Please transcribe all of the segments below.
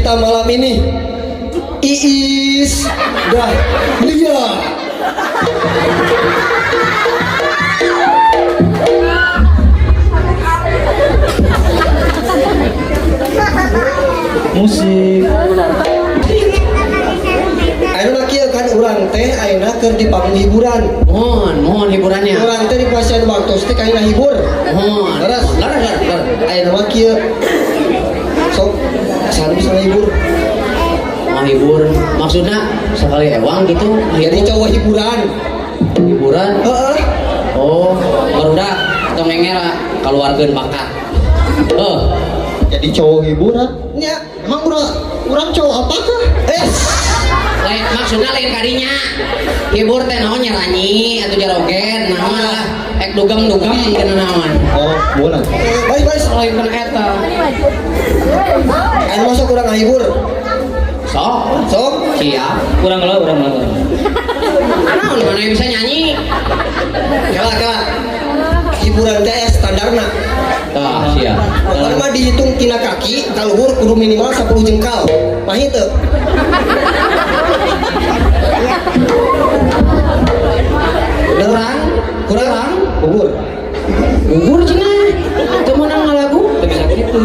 kita malam ini Iis Dahlia. Musik. Ayeuna kieu kan urang teh ayeuna keur di panggung hiburan. Mohon hiburannya. Urang teh di pasien waktu teh kaina hibur. Leres. Ayeuna mah kieu. Sok salam sama hibur. Mau hibur. Maksudnya sekali ewang gitu. Jadi cowok hiburan. Hiburan. Heeh. Oh, barudak tong ngera keluargeun bakat. Jadi cowok hiburan. Nya, Emang urang cowok apakah? Lain maksudnya lain kadinya. Hibur teh naon nyanyi atau joget naon lah. Ek dugem kana naon. Oh, boleh. Baik. Lain kana eta. Anu masuk urang ngahibur. Sok. Siap. Urang lah. Naon mana yang bisa nyanyi? Kela. Hiburan teh standarna. Tah, siap. Kalau mah dihitung tina kaki, kaluhur kudu minimal 10 jengkal. Mah itu. Kurang. Gugur cina. Teu meunang ngalagu. Teu bisa kitu.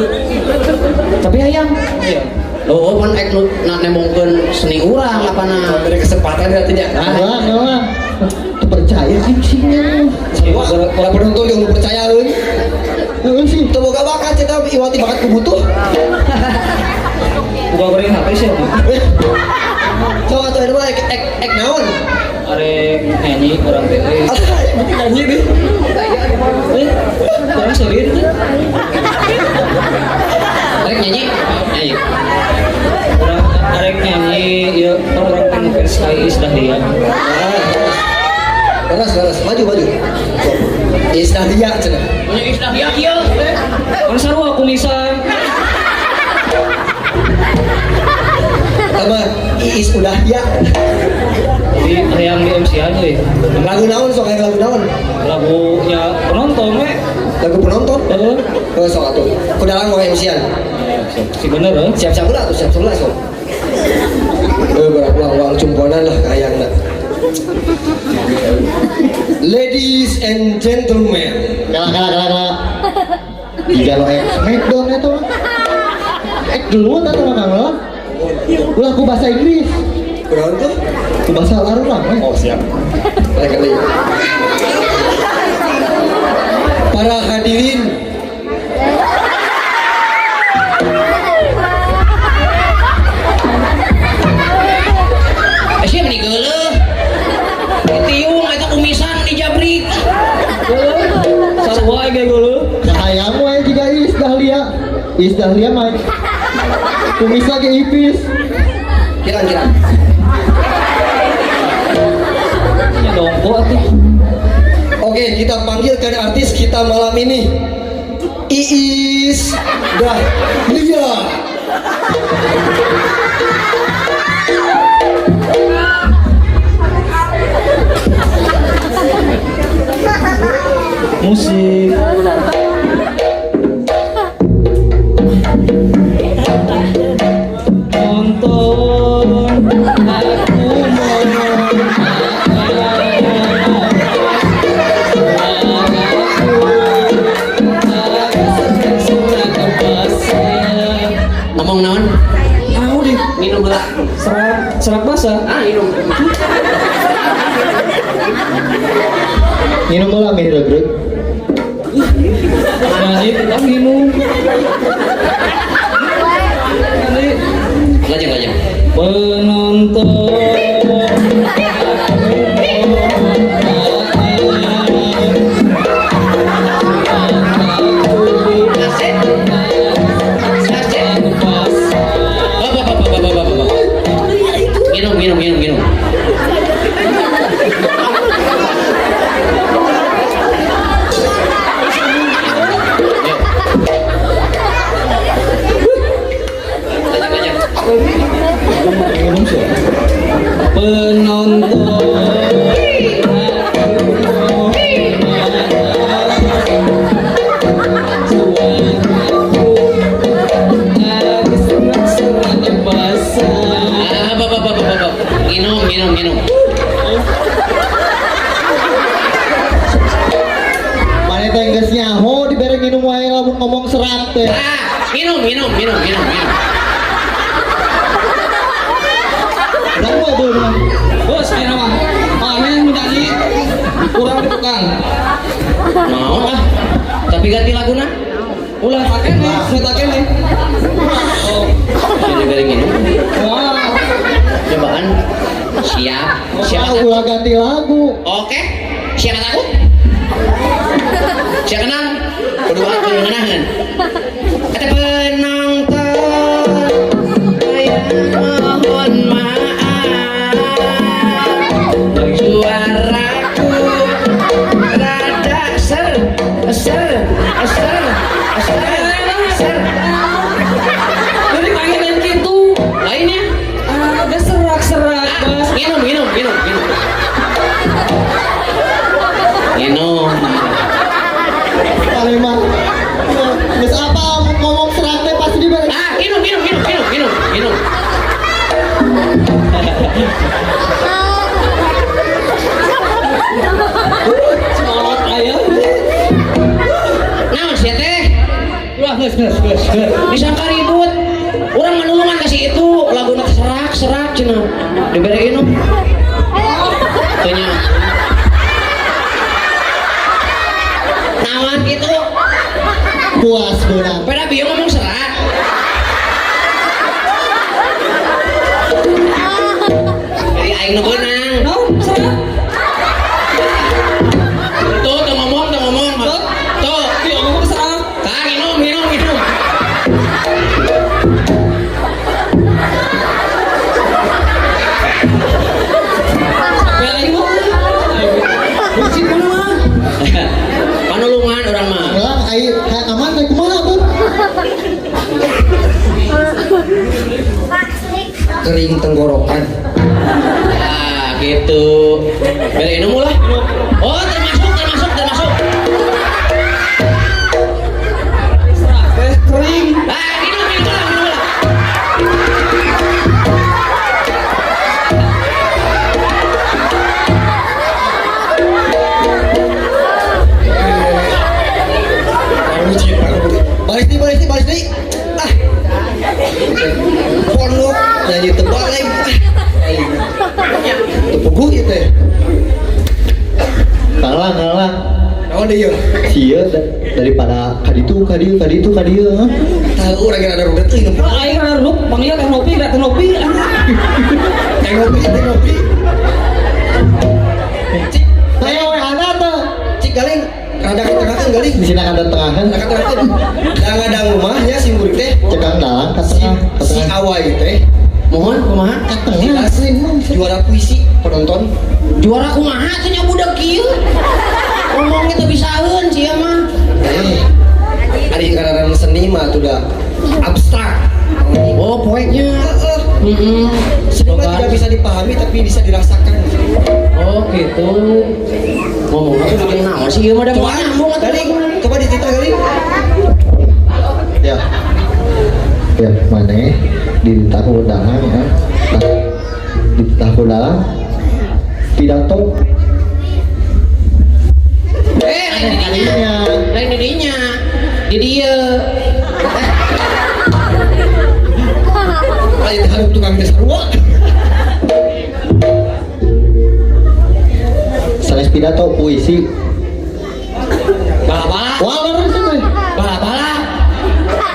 Tapi hayang. Iya. Oh, pan ek nemongkeun seni urang apana. Beri kesempatan artinya. Nah. Percaya sih. Kalau penonton yang percaya sih. Teu boga bakat cenah iwati bakat kubutuh. Buka beri HP sih. Coba atuh anu mah ek naon? Arek nyanyi orang teh. Mungkin nyanyi deh. Orang serius tuh. Rek nyanyi. Orang arek nyanyi ya orang teh ngefans ka Iis Dahlia. Beres. Maju. Iis Dahlia cenah. Punya Iis Dahlia kieu. Kan sarua kumisan. Sama Iis Dahlia. Jadi hayang di MC-an euy. Lagu naon sok aya lagu naon? Lagunya penonton we. Lagu penonton. Heeh. Sok atuh. Kudalang mau MC-an. Si bener heuh. Siap-siap ulah atuh, siap sok. Berapa uang cumponan lah kayaknya. Ladies and gentlemen, Kala. Iya lo Smackdown itu. Duluan atau mana? Ulah aku bahasa Inggris. kurang tuh? Aku bahasa Arab. Oh siap. Baik kali. Para hadirin, Siapa nih geuleuh? Tiung eta kumisan di jabrik. Sarua ge geuleuh. Hayang we jiga Iis Dahlia. Iis Dahlia mah kumisna ge ipis. kira-kira. Ya dongko atuh. Oke, kita panggilkan artis kita malam ini, Iis Dahlia. Musik. Nonton aku Ngomong naon? Minum heula. serak basah. Minum. Minum bola mie regreg. Nah itu kan minum. Lajeng. Penonton. Minum. geus nyaho dibere minum wae lamun ngomong serat teh. Minum. Urang wae beuna. Bos, ayo mah. Panen menyanyi kurang di tukang. Mau ah. Tapi ganti laguna. Ulah pakai nih, saya pakai nih. Oh, Jadi beri minum. wah. Cobaan. Siap. Siapa Siapa takut? ulah ganti lagu. Oke. Siapa takut? Siapa kenang? Kedua kenangan. Kata penonton, saya mohon maaf. Suaraku rada ser. Jadi pengen gitu. Lainnya? Ada serak-serak, Bos. Minum. Paling mah. Geus apa ngomong serat teh pasti dibere. Minum. Semangat ayam. Naon sia teh? Wah, geus. Disangka ribut. Orang manulungan kasih itu lagu nak serak cina diberi minum. Tanya. Nawan gitu. Puas beuna. Pada bieu ngomong serak. Jadi aing nu beunang. Naon, serak? Tuh ngomong. Tuh. Dia ngomong serak. Minum. Belain mah. Masih mah. Panulungan orang mah. Ulang ai aman teh kumaha tuh? Kering tenggorokan. Gitu. Beri minum lah. Oh, termasuk. Serak teh kering. Minum lah. Balik nih. Pondok nyanyi tebal lagi. Tepugu gitu ya. Ngalang. Naon deh yuk. Sia daripada kaditu kadieu. Tahu orang yang ada rudet tuh inget. Wah, aing kana rup, panggil teh ngopi. Teh ngopi. Saya we ada tuh. Cik galing rada ke tengah kan galing. Di sini ada tengahan. Rada ke tengah kan. Kadang rumahnya si murid teh Cekang dalang ka si tengah. awai teh Mohon kumaha? Tengah. juara puisi penonton. Juara kumaha teh nya budak kieu. Ngomong kita bisaeun sia mah. Ari karena seni mah tuh udah abstrak. Oh, poeknya. Seni mah tidak bisa dipahami tapi bisa dirasakan. Oh, gitu. Ngomong aku bikin naon sih ieu mah da Coba nyambung atuh. galing, coba ditita galing. Ya. Ya, mana di tahu undangan ya. Di tahu undangan pidato Lain kalinya. di dinya. Di dia. Ayo harus tukang tes sarua. Sanes pidato puisi. Bala-bala. Wah, bener sih teh. Bala-bala.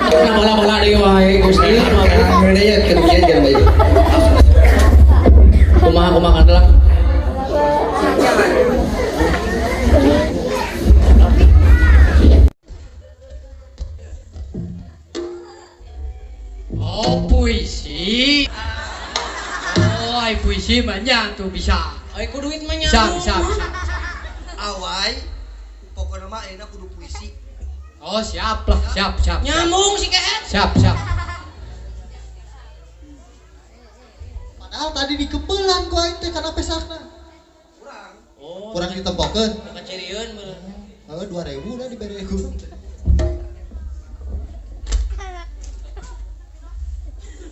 Nah, bala-bala deui wae Gusti. Mana ya kerjaan jangan baik. Kumaha kan lah. Oh, puisi. Oh, ai puisi banyak tuh bisa. Ai ku duit mah Bisa. Awai, pokoknya mah enak kudu puisi. Oh, siap lah, siap. Nyambung sih kehet. Siap. Padahal tadi dikebelan ku aing teh kana pesakna. Oh, Kurang ditempokeun. kecirian meureun. 2000 dah dibere ku.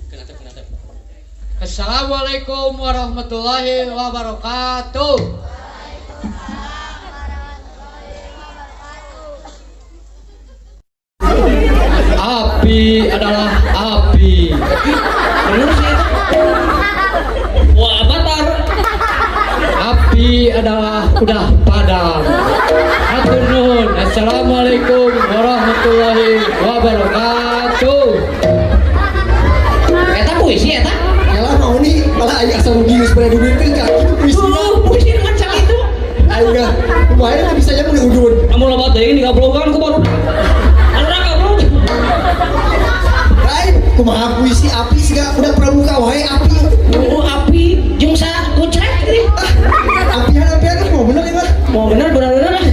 Kenapa? Assalamualaikum warahmatullahi wabarakatuh. adalah udah padam. Hatur nuhun. Assalamualaikum warahmatullahi wabarakatuh. Eta puisi eta. Yalah mau nih, malah aya asa rugi geus pada duit teh cak kitu puisinya. Puisi macam itu. Ayo enggak, lumayan bisa nya mun udun. Kamu lebat deh ini gablogan ku baru. Anda gablok. Lain, kumaha puisi api siga udah pramuka wae api. Api jeung sa kucrek teh. Apian mau bener ya mah. Mau bener lah.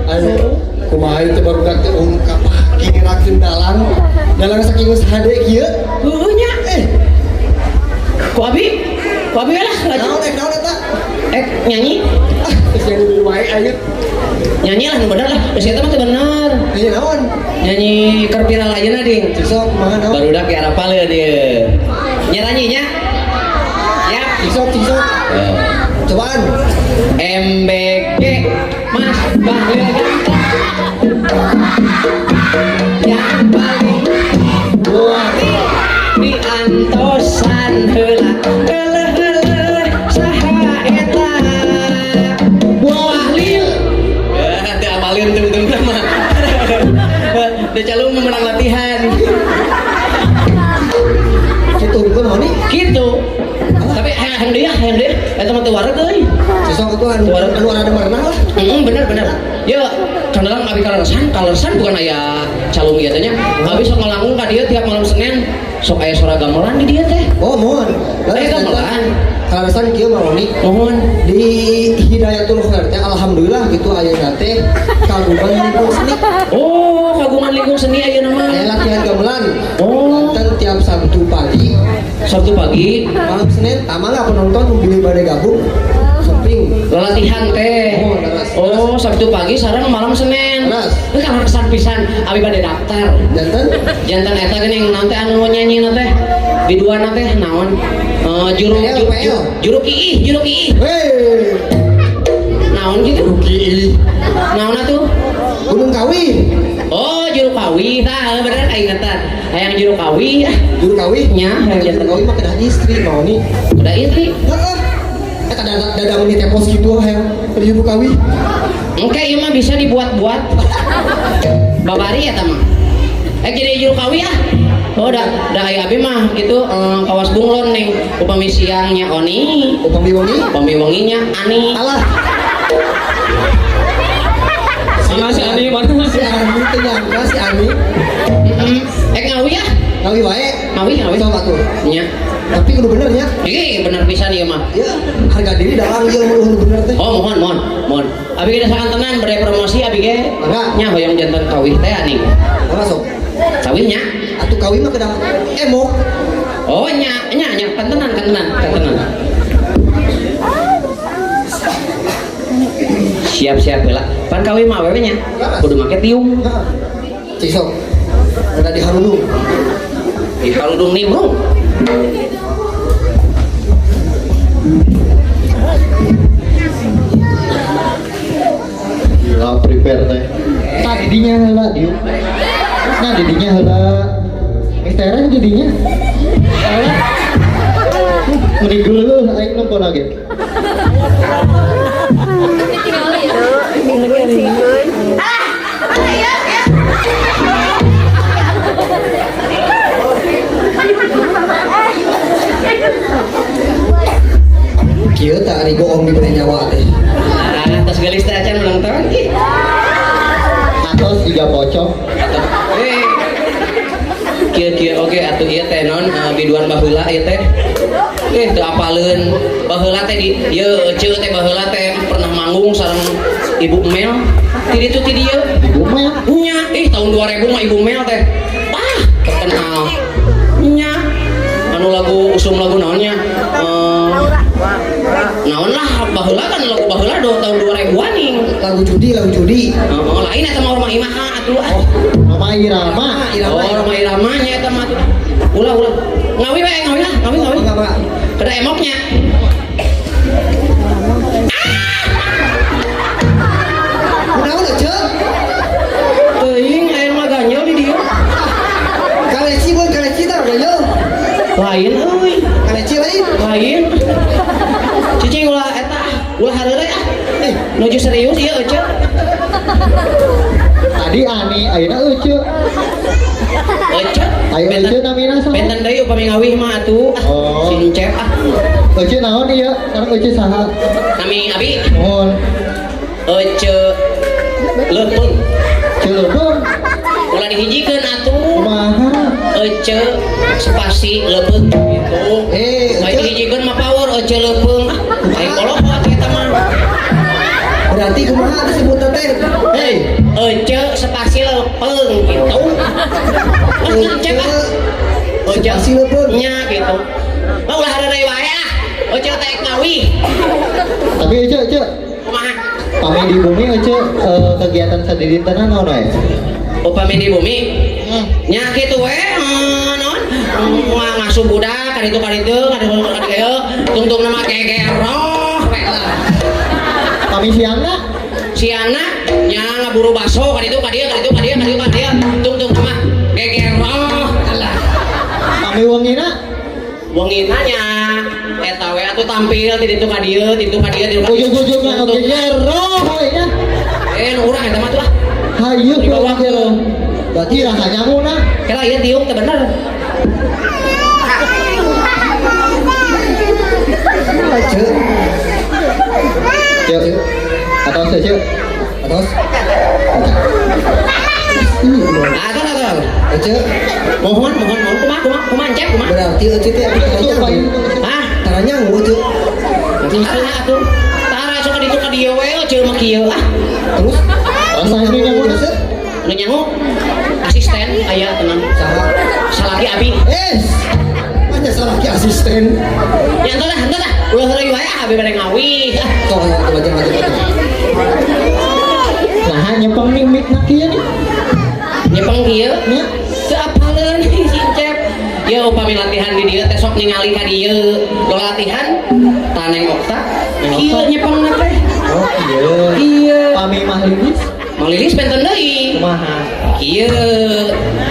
Ayo, kumaha itu baru kate ungkap gingirakeun dalang saking geus hade kieu. Heueuh nya. Ku abi lah laju. Naon eta? Nyanyi. Geus jadi dulu wae ayo. Nyanyi lah nu bener lah. Geus eta mah teu bener. Nyanyi naon? Nyanyi keur viral ayeuna ding. Sok kumaha naon? Barudak ke arapaleun dieu. Nyanyi nya. Ya, Tisok. Cobaan. MBG Mas Bahlil yang paling buat di antosan heula saha eta Bahlil teu apalin tung mah teu calung memenang latihan Kitu bukan mau nih. gitu tapi hayang dia eta mah teu wareg euy Tisok itu anu ada merenang lah. bener ya cenderung abi kalersan bukan aya calung ieu teh nya abi sok ngalangung ka dieu tiap malam Senin sok aya suara gamelan di dieu teh Oh mohon. aya gamelan Kalasan kieu mau nih. mohon Di Hidayatul Khair teh alhamdulillah gitu ayeuna teh kagungan lingkung seni. oh kagungan lingkung seni ayeuna mah Aya latihan gamelan. oh Dan tiap Sabtu pagi, Sabtu pagi malam Senin, tamalah penonton mobil pada gabung. Shopping. latihan teh Oh, leres. oh Sabtu pagi sareng malam Senin Leres. teu kan kesan pisan abi bade daftar Jantan eta geuning nanti anu nyanyina teh biduana teh naon juru kiih Hei, naon gitu rugi. naon atuh Gunung Kawi. oh juru kawi tah bener aing eta hayang juru kawi Juru Kawi. nya hayang Juru jantan Kawi mah kedah istri mau nih. udah istri Heeh. Eta dadang ini tepos gitu hayang ke Juru Kawi. engke ieu mah bisa dibuat-buat babari eta mah jadi juru kawi ah oh dah aya abi mah gitu kawas bunglon ning upami siangnya Oni Upami wenginya Ani alah Mana si Ani mana si Ani teh nyangka si Ani ngawi ya Kawi wae. ngawi Coba tuh. nya Tapi kudu bener nya. bener pisan ieu mah Ya, harga diri dalang ieu mah kudu bener teh. oh mohon abi ge dasakan tenan bere promosi abi ge Mangga. nya hoyong jantan kawih teh Ani Apa sok? kawihnya Atuh Kawi mah kedah emok. oh nya kan tenan siap heula pan kawih mah awewe nya kudu make tiung Heeh. Cik sok. Ada di harudung. di haludung nimbrung Gila prepare teh. Nah didinya heula dieu. Nah didinya heula. Tereng didinya. Mending dulu aing nonton lagi. Kieu tak ari goong diberi nyawa teh. tos gelis teh acan ulang tahun ki Atos 3 pocong. kieu oge atuh ieu teh non biduan baheula ieu teh teu apaleun baheula teh di ieu ceu teh baheula teh pernah manggung sareng Ibu Mel ti ditu ti dieu Ibu mah nya tahun 2000 mah Ibu Mel teh terkenal nya anu lagu usum lagu naonnya naon lah baheula kan lagu baheula tahun 2000-an nih Lagu judi. lain eta mah rumah imaha atuh Mama Irama. rumah irama nya eta mah ulah ngawi lah ngawi Enggak. kada emoknya Kunaon aja? teuing aya mah ganjel di dieu Kaleci tah yo. lain euy Kaleci lain. lain cicing ulah eta ulah hareure Nuju serius ieu Ece. Tadi Ani ayeuna Ece. Ece. Ayo Ece namina saha? Benten deui upami ngawih mah atuh. Oh. Si Encep Ece naon ieu? Sekarang Ece saha? Nami abi Mohon. Ece leupeung. Cileung. Ulah dihijikeun atuh. Kumaha? Ece spasi leupeung gitu. Ece dihijikeun mah power Ece leupeung. Aing kolot eta mah. Berarti kumaha disebut teh? Hei, Ece spasi leupeung gitu. Encep Ece Spasi leupeung. nya gitu. Lah ulah hareureuy wae ah. Ece teh ngawih. Tapi Ece Kumaha? pami di bumi Ece kegiatan sadidintana naon wae? Upami di bumi nya kitu we naon ngasuh budak ka ditu tungtung nama gegeroh we lah. Pami siangna Siangna nya ngaburu baso ka ditu ka dieu tungtung nama gegeroh lah. pami wengina Wengina nya eta we atuh tampil di ditu ka dieu ujug-ujugna oke roh we nya. nu urang eta mah tuh ah. Hayu Di bawah ke ke- berarti rasa nyamuna. Kira ieu tiung teh bener. Cek. Cek. Atau Cek. Atau Atau. Cek. Mohon kumaha cek kumaha. Berarti Ece teh atuh taranya. Hah? Taranya ngeuh Cek. Tara atuh. Tara sok ditu ka dieu we ceul mah kieu ah. Terus Rasa ini nyamuna. Nu nyangu asisten aya tenang. saha? Salaki abi. Hanya salah ki asisten. Ya henteu dah. Ulah heureuy wae abi bade ngawih. Sok aja maju. Nah nyepeng mik na kieu nih. Nyepeng kieu Nya. teu apaleun si Cep. Ya upami latihan di dieu teh sok ningali ka dieu. Do latihan taneng okta. Kieu nyepengna teh. Oh iya. Ieu. Pami mah lilis. Mang Lilis benten deui. Kumaha? Kieu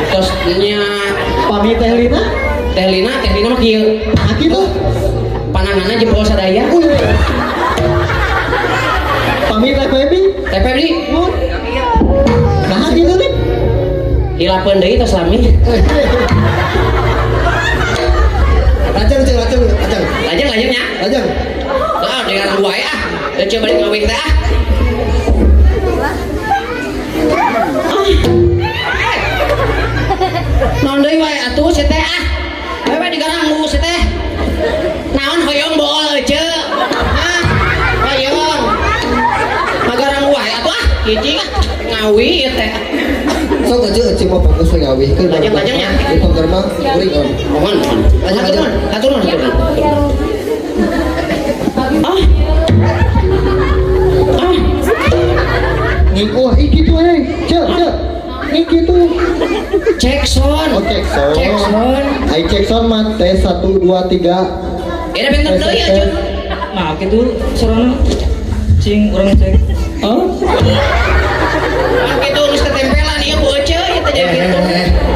tos nya Pami teh lina. Teh Lina mah kieu. Ah kitu. Pananganna jempol sadaya. Pami teh Feby. Teh Febri, Nah gitu nih. hilapeun deui tos lami. Lajang. Lajeng nya. Lajang. Ah, dengan wae ah. Teu coba balik ngawih teh ah. Naon deui wae atuh si teh ah. Wewe digaranggu si teh. Naon hoyong bool ceu. Hah? Hoyong. Magarang wae atuh ah. Cicing ah. Ngawi ieu teh. Sok Ece mah bagus we ngawih ke. Lajang-lajangnya. Di pangger mah kuring on. Mohon. Hatur nuhun. Ah. Nih oh iki tuh Cek. Iki tuh. Jackson. Oh Jackson. Jackson. Ai Jackson mah tes 1 2 3. Era benten deui aja. Nah, gitu sarana cing urang cek. Oh. Kitu geus ketempelan ieu Bu Ece ieu teh jadi kitu.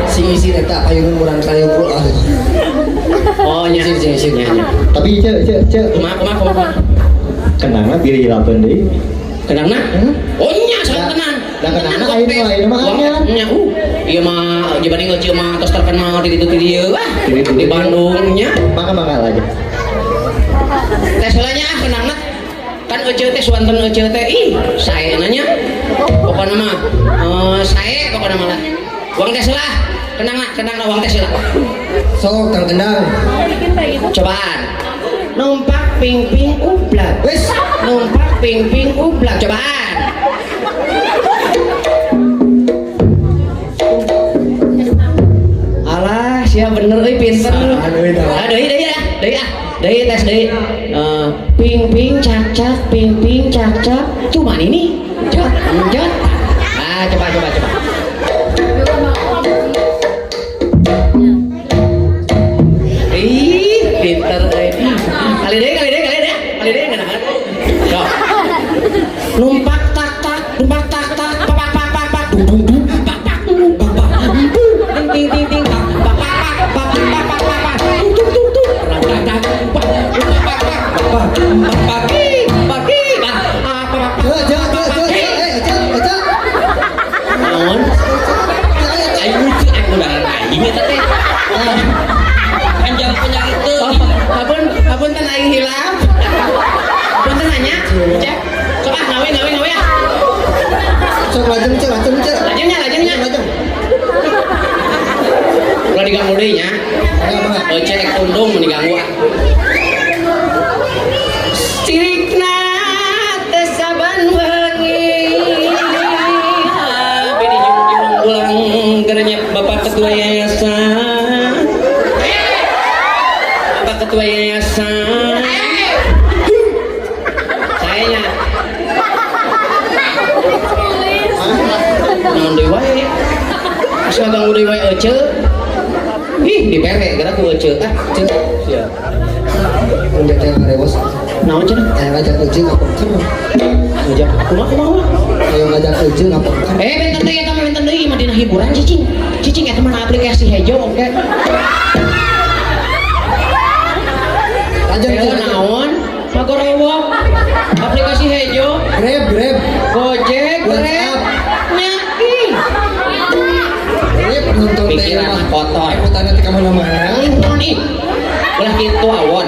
Si isi eta payungan urang sayeup ah. Oh nya. Nya. Tapi Cek. Kumaha. Kenangna bieu hilapeun deui. Kenangna? Oh nya sangat tenang. Da kenangna ayeuna mah anyar. Nya ieu mah dibanding Ece mah tos terkenal di dieu ah. Di Bandung nya. Maka aja. Tes heulanya ah kenangna. Kan Ece teh suanten Ece teh ih sae nanya. Pokona mah sae pokona mah lah. Uang tes lah. Kenangna uang tes lah. Sok Kang Kendang. Cobaan. Numpak ping ublak. Wes. Numpak ping ublak. Cobaan. Alah, siapa bener euy pinter. Deui tes deui. Ping cak cak. Cuma ini. Jot. Ah, coba. Ih, pinter euy. Kali deui ngeunaheun. Yo. Numpak tak pak dung pak ting ting pak diganggu deui nya. Cek tundung mun diganggu. Sirikna teh saban wengi. Bini jung pulang kerenya Bapak Ketua Yayasan. Bapak Ketua Yayasan. Sayanya. Naon deui wae. Asa ganggu deui wae ece. Ih, dipere gara ku ece. Ceu. Sia. Udah teh ngarewas. Naon cenah? Aya ngajak eujeung ngapengker. Ngajak kumaha? Ayo ngajak eujeung ngapengker. Benten deui eta mah benten deui mah dina hiburan cicing. Cicing eta mah aplikasi hejo oke. Lanjut Ela naon? Magorowok. Aplikasi hejo, Grab. Gojek, Grab. WhatsApp. Nya ih. Grab nonton teh Pikiran mah kotor. ikutannya teh ka mana-mana. Naon ih? Ulah kitu awon.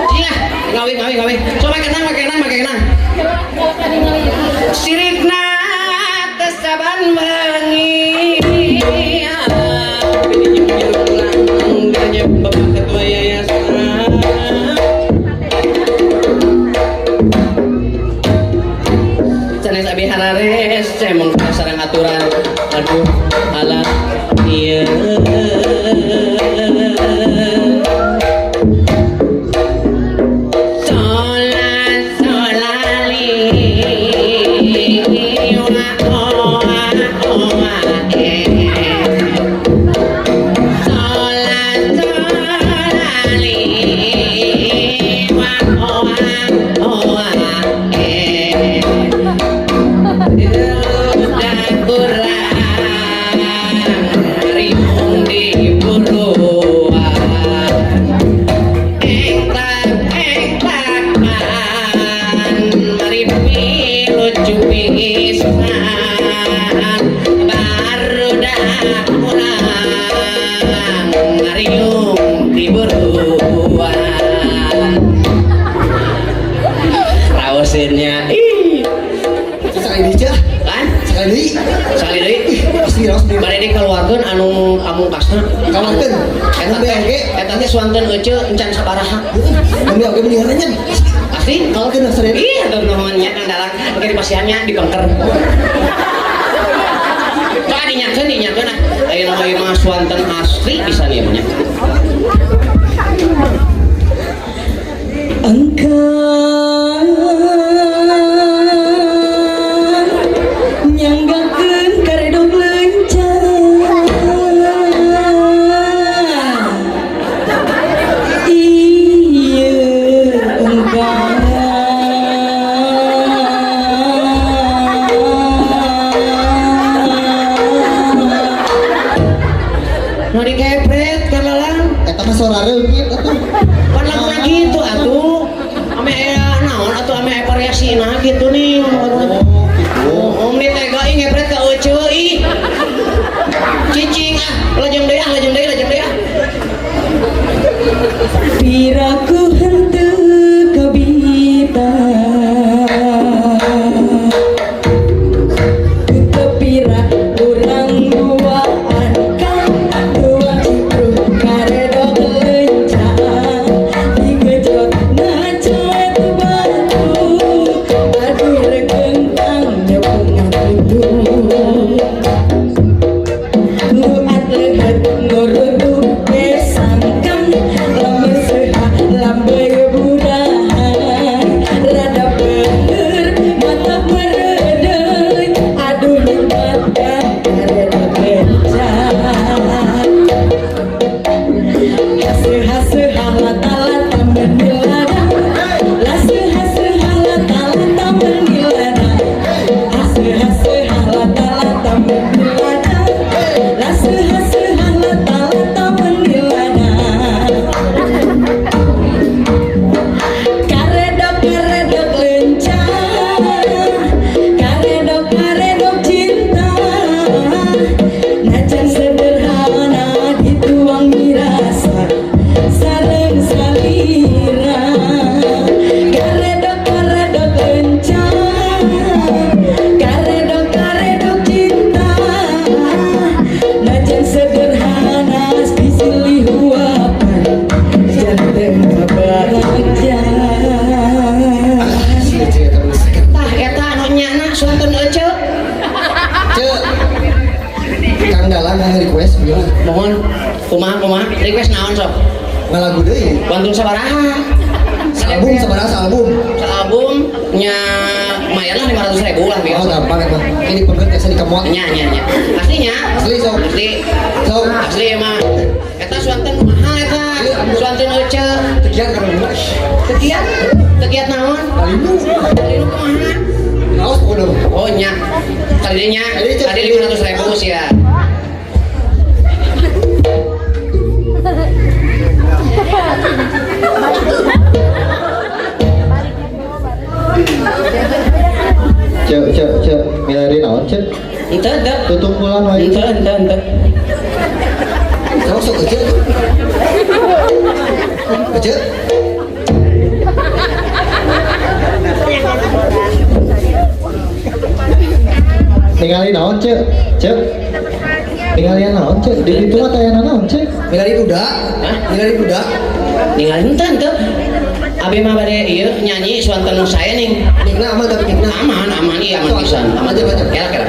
Cing ah, gawe. Coba kenang. Sirikna teh saban wengi. Bini jeung pulang kerja Bapak Ketua Yayasan. Sanes abi harares, saya mung sareng aturan. Aduh, alah ieu. Rawasinnya Sekali deui kan sekali deui. pasti Raos di bari dikeluarkeun anu amungkasna kawankeun. eta teh suanteun ece encan sabaraha Kami oge mendingan nya. pasti Kalau kena sering iya tuh namanya andalan oke dipasihannya dibengker coba dinyakeun ah ayeuna mah ieu mah suanten asli bisa nih nya nyanggakeun karedog leuncan ieu engkang nu dikepret kalalang eta mah suara reungit atuh. pan lamun gitu atuh ame aya naon atuh ame aya variasina gitu nih om ni tega ing ngepret ka ece ih cicing ah lajeng deui ah piraku henteu kabita kepira urang duaan kan dua cipru karedog leuncan digejot na coet batu aduh Kang Dalang yang request bilang Mohon kumaha request naon sok. ngalagu deui. Wantun sabaraha? Album sabaraha album. Album nya lumayan lah 500.000 lah Oh biasa. gampang eta. Ini pemerintah biasa dikemuat. Nya. Aslinya Asli sok. asli emang eta suanten mahal eta. Suanten euceul. Tegian karena Tegiat naon? Alimu. Kalilu kumaha? Naos pokoknya. Oh nya. Kalinya tadi 500.000 sih ya. Cek milari naon cek Ente. tutup pulang wae Ente. Naos sok kecil. Kecil. ningali naon cek ningali naon cek di situ mah tayana naon cek Milari kuda. Hah? Milari kuda. Ninggalin ente. Abi mah bade ieu nyanyi suanten saya nih. Nikna aman tapi nikna. Aman iya aman pisan. Aman Aja, aja. Kela.